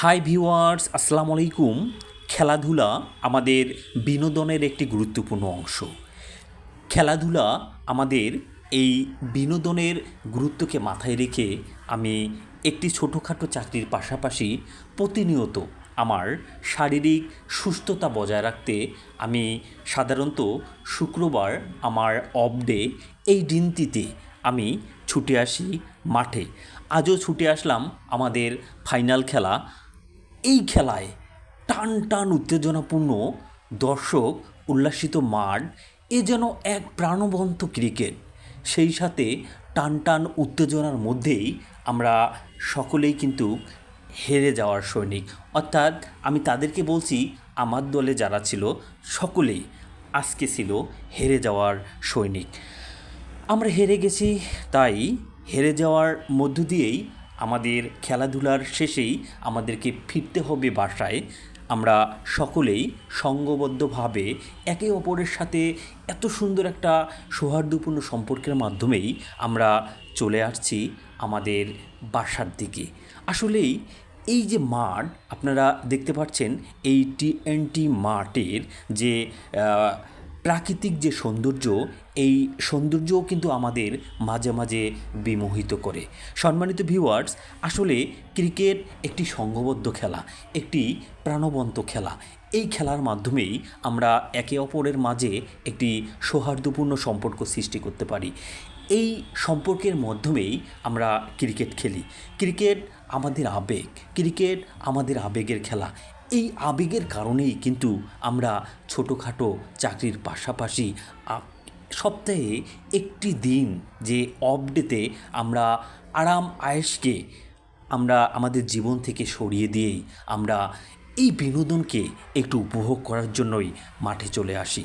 Hi viewers, আসসালামু আলাইকুম। খেলাধুলা আমাদের বিনোদনের একটি গুরুত্বপূর্ণ অংশ। খেলাধুলা আমাদের এই বিনোদনের গুরুত্বকে মাথায় রেখে আমি একটি ছোটোখাটো চাকরির পাশাপাশি প্রতিনিয়ত আমার শারীরিক সুস্থতা বজায় রাখতে আমি সাধারণত শুক্রবার আমার অফ ডে এই দিনটিতে আমি ছুটে আসি মাঠে। আজও ছুটে আসলাম আমাদের ফাইনাল খেলা। এই খেলায় টান টান উত্তেজনাপূর্ণ দর্শক, উল্লাসিত মাঠ, এ যেন এক প্রাণবন্ত ক্রিকেট। সেই সাথে টান টান উত্তেজনার মধ্যেই আমরা সকলেই কিন্তু হেরে যাওয়ার সৈনিক। অর্থাৎ আমি তাদেরকে বলছি, আমার দলে যারা ছিল সকলেই আজকে ছিল হেরে যাওয়ার সৈনিক। আমরা হেরে গেছি, তাই হেরে যাওয়ার মধ্য দিয়েই আমাদের খেলাধুলার শেষেই আমাদেরকে ফিরতে হবে বাসায়। আমরা সকলেই সঙ্ঘবদ্ধভাবে একে অপরের সাথে এত সুন্দর একটা সৌহার্দ্যপূর্ণ সম্পর্কের মাধ্যমেই আমরা চলে আসছি আমাদের বাসার দিকে। আসলেই এই যে মাঠ আপনারা দেখতে পাচ্ছেন, এই টি20 মাঠের যে প্রাকৃতিক যে সৌন্দর্য, এই সৌন্দর্যও কিন্তু আমাদের মাঝে মাঝে বিমোহিত করে। সম্মানিত ভিউয়ার্স, আসলে ক্রিকেট একটি সংঘবদ্ধ খেলা, একটি প্রাণবন্ত খেলা। এই খেলার মাধ্যমেই আমরা একে অপরের মাঝে একটি সৌহার্দ্যপূর্ণ সম্পর্ক সৃষ্টি করতে পারি। এই সম্পর্কের মাধ্যমেই আমরা ক্রিকেট খেলি। ক্রিকেট আমাদের আবেগ, ক্রিকেট আমাদের আবেগের খেলা। এই আবেগের কারণেই কিন্তু আমরা ছোটোখাটো চাকরির পাশাপাশি সপ্তাহে একটি দিন যে অফ ডেতে আমরা আরাম আয়েশকে আমরা আমাদের জীবন থেকে সরিয়ে দিয়েই আমরা এই বিনোদনকে একটু উপভোগ করার জন্যই মাঠে চলে আসি।